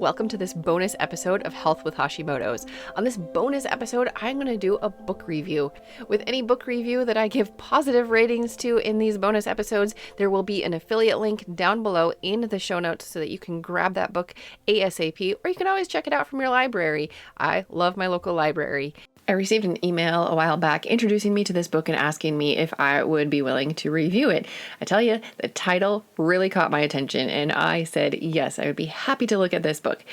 Welcome to this bonus episode of Health with Hashimoto's. On this bonus episode, I'm going to do a book review. With any book review that I give positive ratings to in these bonus episodes, there will be an affiliate link down below in the show notes so that you can grab that book ASAP, or you can always check it out from your library. I love my local library. I received an email a while back introducing me to this book and asking me if I would be willing to review it. I tell you, the title really caught my attention, and I said yes, I would be happy to look at this book.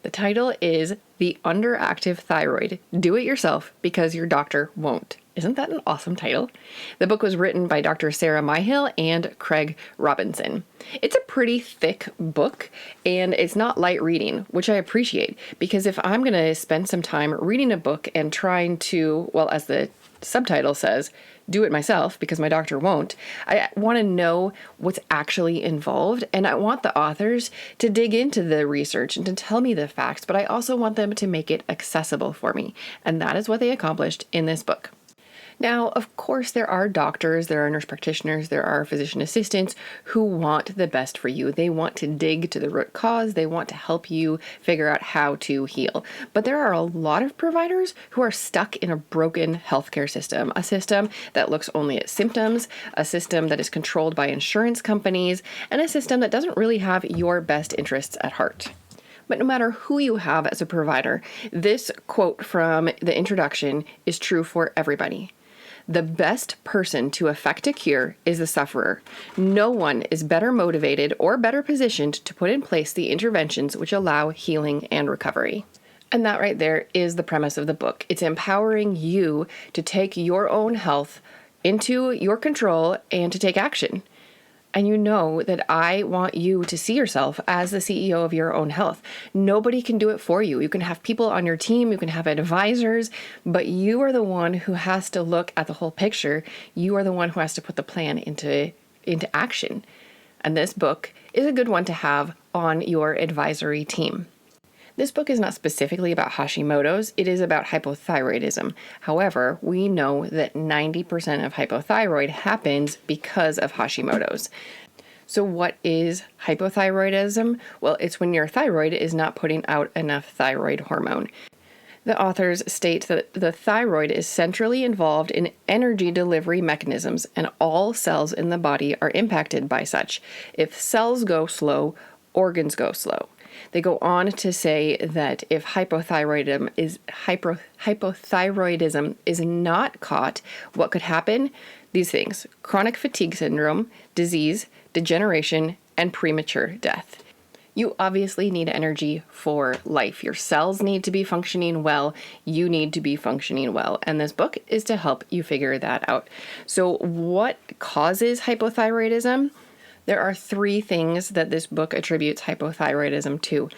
The title is The Underactive Thyroid. Do it yourself because your doctor won't. Isn't that an awesome title? The book was written by Dr. Sarah Myhill and Craig Robinson. It's a pretty thick book, and it's not light reading, which I appreciate, because if I'm going to spend some time reading a book and trying to, well, as the subtitle says, do it myself because my doctor won't, I want to know what's actually involved, and I want the authors to dig into the research and to tell me the facts, but I also want them to make it accessible for me, and that is what they accomplished in this book. Now, of course, there are doctors, there are nurse practitioners, there are physician assistants who want the best for you. They want to dig to the root cause. They want to help you figure out how to heal. But there are a lot of providers who are stuck in a broken healthcare system, a system that looks only at symptoms, a system that is controlled by insurance companies, and a system that doesn't really have your best interests at heart. But no matter who you have as a provider, this quote from the introduction is true for everybody. The best person to effect a cure is the sufferer. No one is better motivated or better positioned to put in place the interventions which allow healing and recovery. And that right there is the premise of the book. It's empowering you to take your own health into your control and to take action. And you know that I want you to see yourself as the CEO of your own health. Nobody can do it for you. You can have people on your team, you can have advisors, but you are the one who has to look at the whole picture. You are the one who has to put the plan into action. And this book is a good one to have on your advisory team. This book is not specifically about Hashimoto's, it is about hypothyroidism. However, we know that 90% of hypothyroid happens because of Hashimoto's. So what is hypothyroidism? Well, it's when your thyroid is not putting out enough thyroid hormone. The authors state that the thyroid is centrally involved in energy delivery mechanisms, and all cells in the body are impacted by such. If cells go slow, organs go slow. They go on to say that if hypothyroidism is not caught, what could happen? These things: chronic fatigue syndrome, disease, degeneration, and premature death. You obviously need energy for life. Your cells need to be functioning well. You need to be functioning well. And this book is to help you figure that out. So what causes hypothyroidism? There are 3 things that this book attributes hypothyroidism to.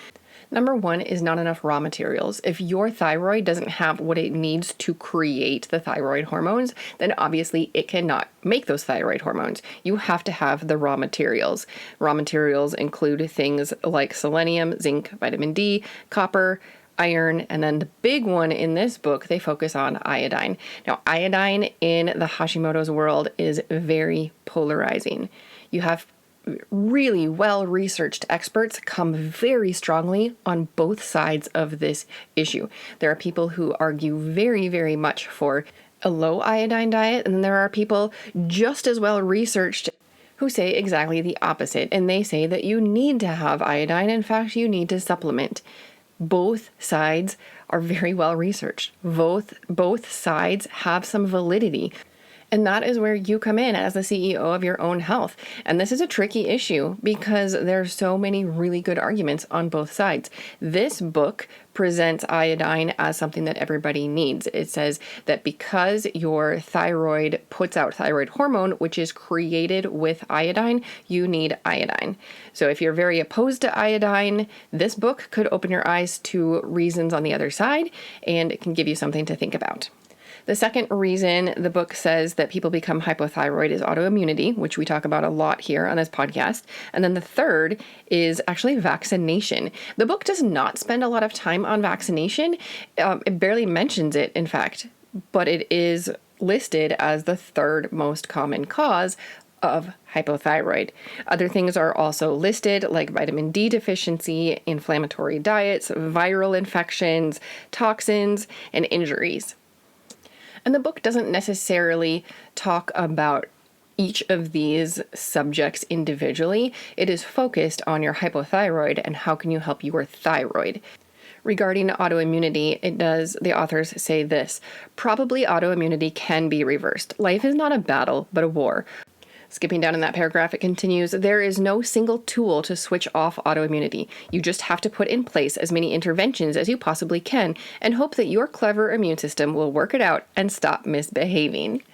Number 1 is not enough raw materials. If your thyroid doesn't have what it needs to create the thyroid hormones, then obviously it cannot make those thyroid hormones. You have to have the raw materials. Raw materials include things like selenium, zinc, vitamin D, copper, iron, and then the big one in this book, they focus on iodine. Now, iodine in the Hashimoto's world is very polarizing. You have really well-researched experts come very strongly on both sides of this issue. There are people who argue very, very much for a low iodine diet, and there are people just as well-researched who say exactly the opposite, and they say that you need to have iodine. In fact, you need to supplement. Both sides are very well-researched. Both sides have some validity. And that is where you come in as the CEO of your own health. And this is a tricky issue because there's so many really good arguments on both sides. This book presents iodine as something that everybody needs. It says that because your thyroid puts out thyroid hormone, which is created with iodine, you need iodine. So if you're very opposed to iodine, this book could open your eyes to reasons on the other side, and it can give you something to think about. The second reason the book says that people become hypothyroid is autoimmunity, which we talk about a lot here on this podcast. And then the third is actually vaccination. The book does not spend a lot of time on vaccination. It barely mentions it, in fact, but it is listed as the third most common cause of hypothyroid. Other things are also listed, like vitamin D deficiency, inflammatory diets, viral infections, toxins, and injuries. And the book doesn't necessarily talk about each of these subjects individually. It is focused on your hypothyroid and how can you help your thyroid. Regarding autoimmunity, the authors say this: probably autoimmunity can be reversed. Life is not a battle, but a war. Skipping down in that paragraph, it continues, there is no single tool to switch off autoimmunity. You just have to put in place as many interventions as you possibly can and hope that your clever immune system will work it out and stop misbehaving.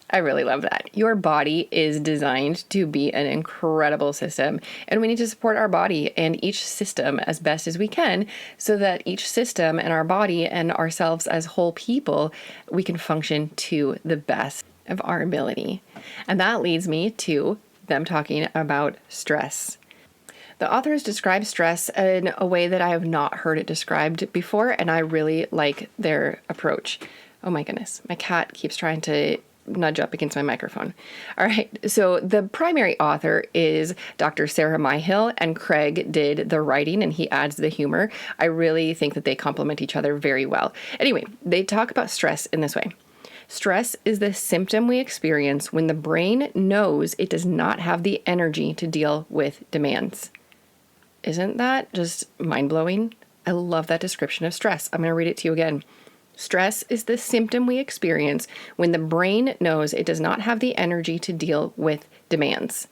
I really love that. Your body is designed to be an incredible system, and we need to support our body and each system as best as we can so that each system and our body and ourselves as whole people, we can function to the best of our ability. And that leads me to them talking about stress. The authors describe stress in a way that I have not heard it described before, and I really like their approach. Oh my goodness, my cat keeps trying to nudge up against my microphone. All right, so the primary author is Dr. Sarah Myhill, and Craig did the writing and he adds the humor. I really think that they complement each other very well. Anyway, they talk about stress in this way. Stress is the symptom we experience when the brain knows it does not have the energy to deal with demands. Isn't that just mind-blowing? I love that description of stress. I'm going to read it to you again. Stress is the symptom we experience when the brain knows it does not have the energy to deal with demands.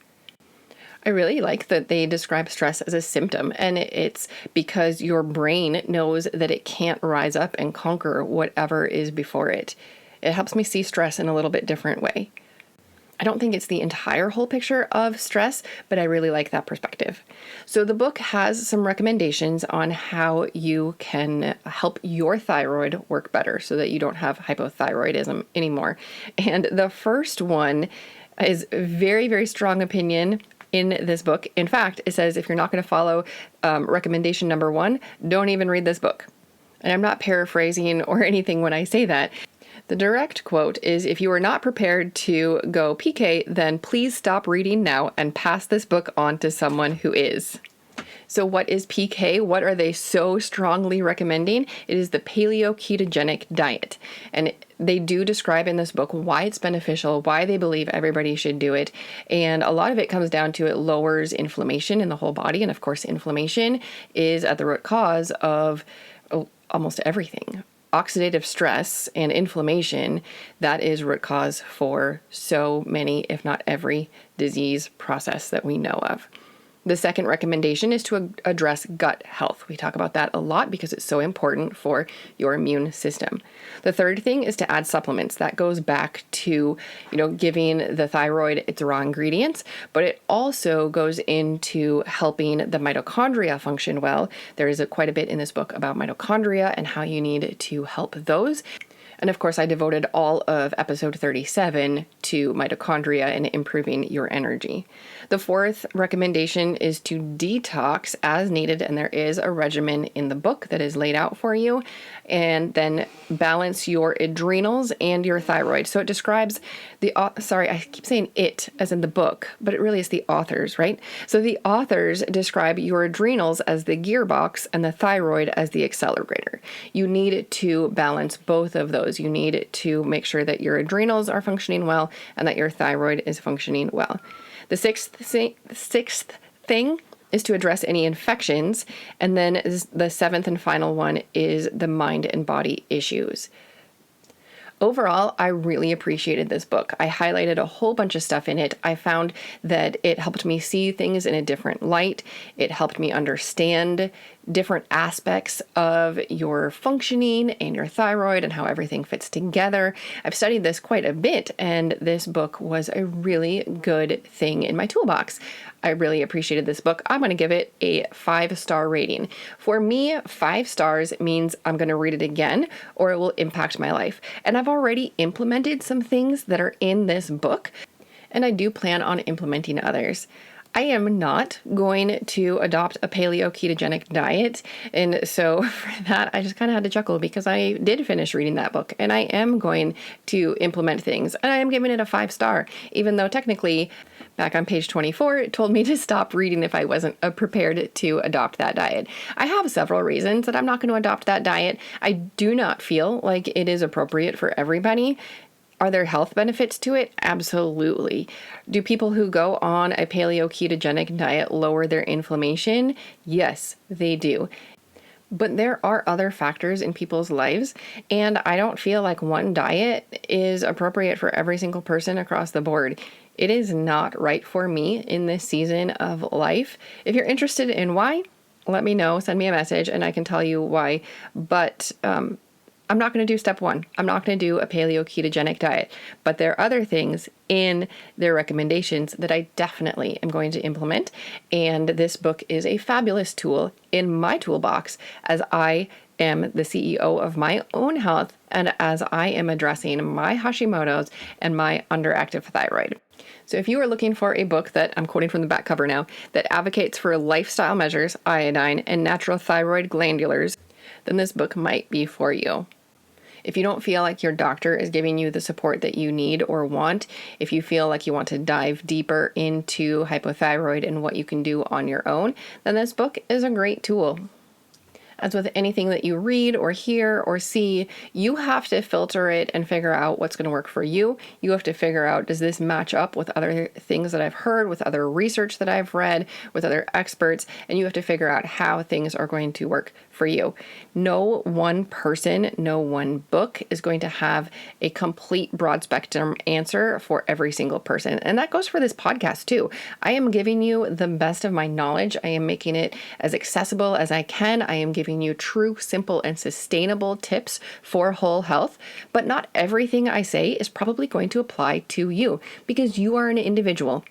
I really like that they describe stress as a symptom, and it's because your brain knows that it can't rise up and conquer whatever is before it. It helps me see stress in a little bit different way. I don't think it's the entire whole picture of stress, but I really like that perspective. So the book has some recommendations on how you can help your thyroid work better so that you don't have hypothyroidism anymore. And the first one is very, very strong opinion in this book. In fact, it says if you're not going to follow recommendation number 1, don't even read this book. And I'm not paraphrasing or anything when I say that. The direct quote is, if you are not prepared to go PK, then please stop reading now and pass this book on to someone who is. So what is PK? What are they so strongly recommending? It is the paleo-ketogenic diet. And they do describe in this book why it's beneficial, why they believe everybody should do it. And a lot of it comes down to it lowers inflammation in the whole body. And of course, inflammation is at the root cause of almost everything. Oxidative stress and inflammation, that is root cause for so many, if not every, disease process that we know of. The second recommendation is to address gut health. We talk about that a lot because it's so important for your immune system. The third thing is to add supplements. That goes back to, giving the thyroid its raw ingredients, but it also goes into helping the mitochondria function well. There is quite a bit in this book about mitochondria and how you need to help those. And of course, I devoted all of episode 37 to mitochondria and improving your energy. The fourth recommendation is to detox as needed, and there is a regimen in the book that is laid out for you, and then balance your adrenals and your thyroid. So it describes I keep saying it as in the book, but it really is the authors, right? So the authors describe your adrenals as the gearbox and the thyroid as the accelerator. You need to balance both of those. You need to make sure that your adrenals are functioning well and that your thyroid is functioning well. The sixth thing is to address any infections. And then the seventh and final one is the mind and body issues. Overall, I really appreciated this book. I highlighted a whole bunch of stuff in it. I found that it helped me see things in a different light. It helped me understand different aspects of your functioning and your thyroid and how everything fits together. I've studied this quite a bit, and this book was a really good thing in my toolbox. I really appreciated this book. I'm going to give it a 5-star rating. For me, 5 stars means I'm going to read it again or it will impact my life. And I've already implemented some things that are in this book, and I do plan on implementing others. I am not going to adopt a paleo ketogenic diet. And so for that, I just kind of had to chuckle because I did finish reading that book and I am going to implement things. And I am giving it a 5-star, even though technically back on page 24, it told me to stop reading if I wasn't prepared to adopt that diet. I have several reasons that I'm not going to adopt that diet. I do not feel like it is appropriate for everybody. Are there health benefits to it? Absolutely. Do people who go on a paleo ketogenic diet lower their inflammation? Yes, they do. But there are other factors in people's lives, and I don't feel like one diet is appropriate for every single person across the board. It is not right for me in this season of life. If you're interested in why, let me know, send me a message, and I can tell you why. But I'm not going to do step 1. I'm not going to do a paleo ketogenic diet, but there are other things in their recommendations that I definitely am going to implement. And this book is a fabulous tool in my toolbox as I am the CEO of my own health and as I am addressing my Hashimoto's and my underactive thyroid. So if you are looking for a book that I'm quoting from the back cover now, that advocates for lifestyle measures, iodine, and natural thyroid glandulars, then this book might be for you. If you don't feel like your doctor is giving you the support that you need or want, if you feel like you want to dive deeper into hypothyroid and what you can do on your own, then this book is a great tool. As with anything that you read or hear or see, you have to filter it and figure out what's going to work for you. You have to figure out, does this match up with other things that I've heard, with other research that I've read, with other experts, and you have to figure out how things are going to work for you. No one person, no one book is going to have a complete broad spectrum answer for every single person. And that goes for this podcast too. I am giving you the best of my knowledge. I am making it as accessible as I can. I am giving you true, simple, and sustainable tips for whole health. But not everything I say is probably going to apply to you because you are an individual.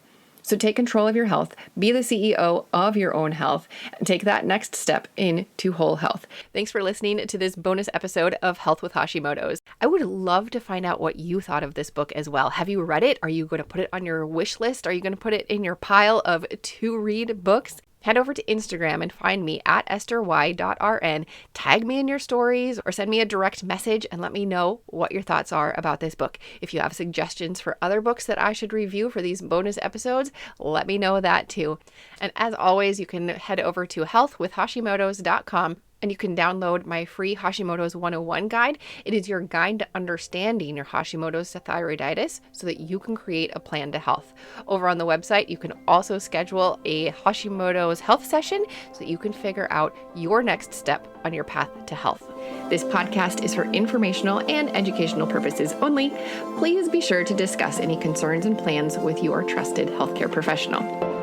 So take control of your health, be the CEO of your own health, and take that next step into whole health. Thanks for listening to this bonus episode of Health with Hashimoto's. I would love to find out what you thought of this book as well. Have you read it? Are you going to put it on your wish list? Are you going to put it in your pile of to-read books? Head over to Instagram and find me at estherY.rn. Tag me in your stories or send me a direct message and let me know what your thoughts are about this book. If you have suggestions for other books that I should review for these bonus episodes, let me know that too. And as always, you can head over to healthwithhashimotos.com and you can download my free Hashimoto's 101 guide. It is your guide to understanding your Hashimoto's thyroiditis so that you can create a plan to health. Over on the website, you can also schedule a Hashimoto's health session so that you can figure out your next step on your path to health. This podcast is for informational and educational purposes only. Please be sure to discuss any concerns and plans with your trusted healthcare professional.